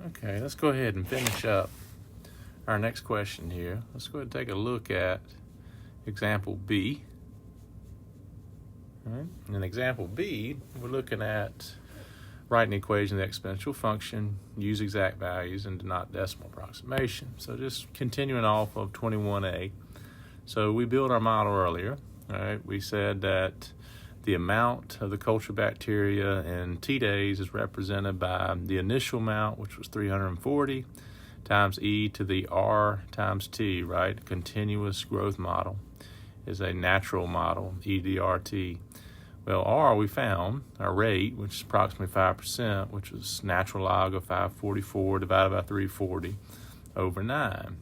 Okay, let's go ahead and finish up our next question here. Let's go ahead and take a look at example B. All right. In example B, we're looking at writing the equation of the exponential function, use exact values, and denote decimal approximation. So just continuing off of 21A. So we built our model earlier. All right. We said that the amount of the culture bacteria in T days is represented by the initial amount, which was 340, times e to the r times t, right? Continuous growth model is a natural model, e to the rt. Well, r we found, our rate, which is approximately 5%, which is natural log of 544 divided by 340 over 9,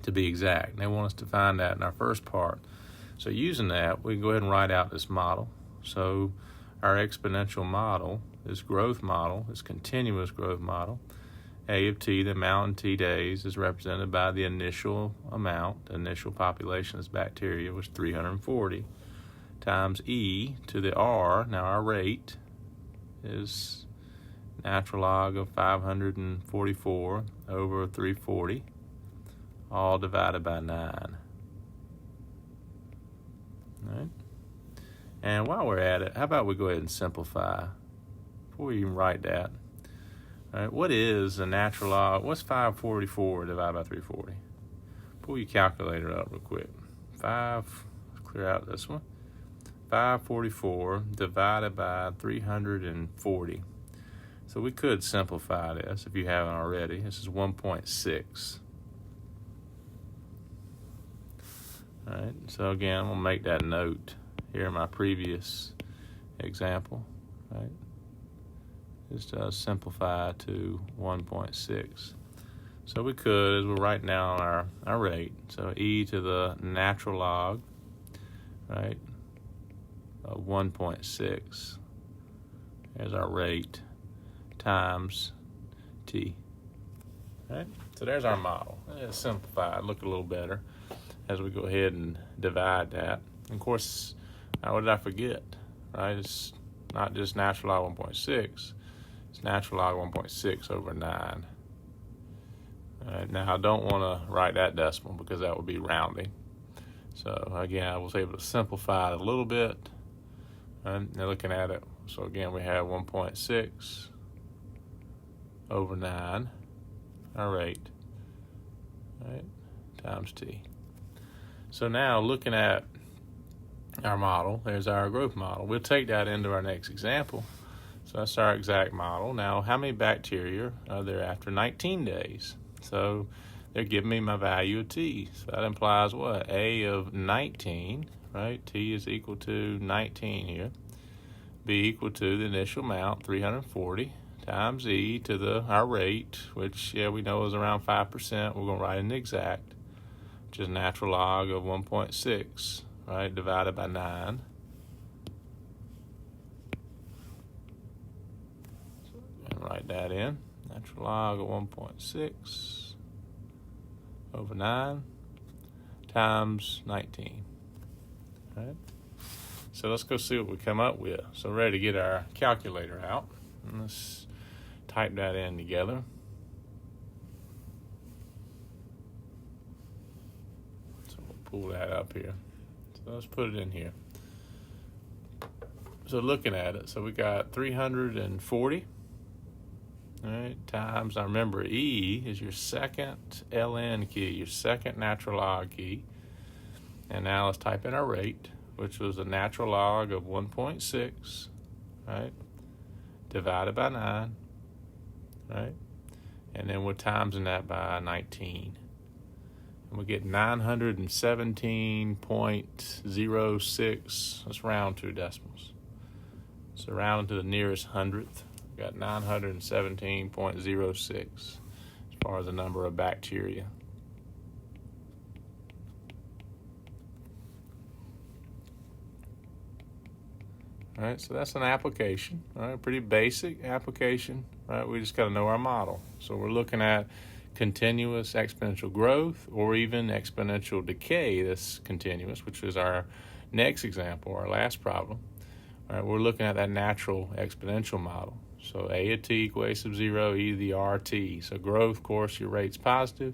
to be exact. And they want us to find that in our first part. So using that, we can go ahead and write out this model. So our exponential model, this growth model, this continuous growth model, A of t, the amount in T days, is represented by the initial amount, the initial population of this bacteria was 340, times e to the r. Now our rate is natural log of 544 over 340, all divided by 9. All right. And while we're at it, how about we go ahead and simplify before we even write that. All right, what is the natural log? What's 544 divided by 340? Pull your calculator up real quick. Let's clear out this one. 544 divided by 340. So we could simplify this if you haven't already. This is 1.6. All right, so again, I'm going to make that note here in my previous example, right? Just simplify to 1.6. So we could, as we're writing down our rate, so e to the natural log, right, of 1.6 is our rate times t. All right, so there's our model. It's simplified, look a little better as we go ahead and divide that. And of course, what did I forget? Right, it's not just natural log 1.6. It's natural log 1.6 over 9. All right, now I don't want to write that decimal because that would be rounding. So again, I was able to simplify it a little bit. And now looking at it, so again, we have 1.6 over 9, our rate, right, times t. So now looking at our model, there's our growth model. We'll take that into our next example. So that's our exact model. Now, how many bacteria are there after 19 days? So they're giving me my value of t. So that implies what? A of 19, right? T is equal to 19 here. B equal to the initial amount, 340, times e to our rate, which, we know is around 5%. We're going to write an exact, which is natural log of 1.6, right, divided by 9. And write that in. Natural log of 1.6 over 9 times 19. All right. So let's go see what we come up with. So ready to get our calculator out. And let's type that in together. So we'll pull that up here. So let's put it in here. So looking at it, so we got 340, all right, times, now remember, E is your second ln key, your second natural log key. And now let's type in our rate, which was a natural log of 1.6, right, divided by 9, right? And then we're timesing that by 19. And we get 917.06. Let's round 2 decimals. So round to the nearest hundredth. We got 917.06 as far as the number of bacteria. All right, so that's an application, all right, pretty basic application, right? We just got to know our model. So we're looking at continuous exponential growth or even exponential decay that's continuous, which is our next example, our last problem. All right, we're looking at that natural exponential model. So A of t equal A sub 0, e to the RT. So growth, of course, your rate's positive.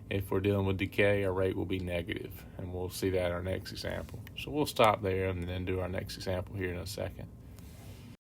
If we're dealing with decay, our rate will be negative, and we'll see that in our next example. So we'll stop there and then do our next example here in a second.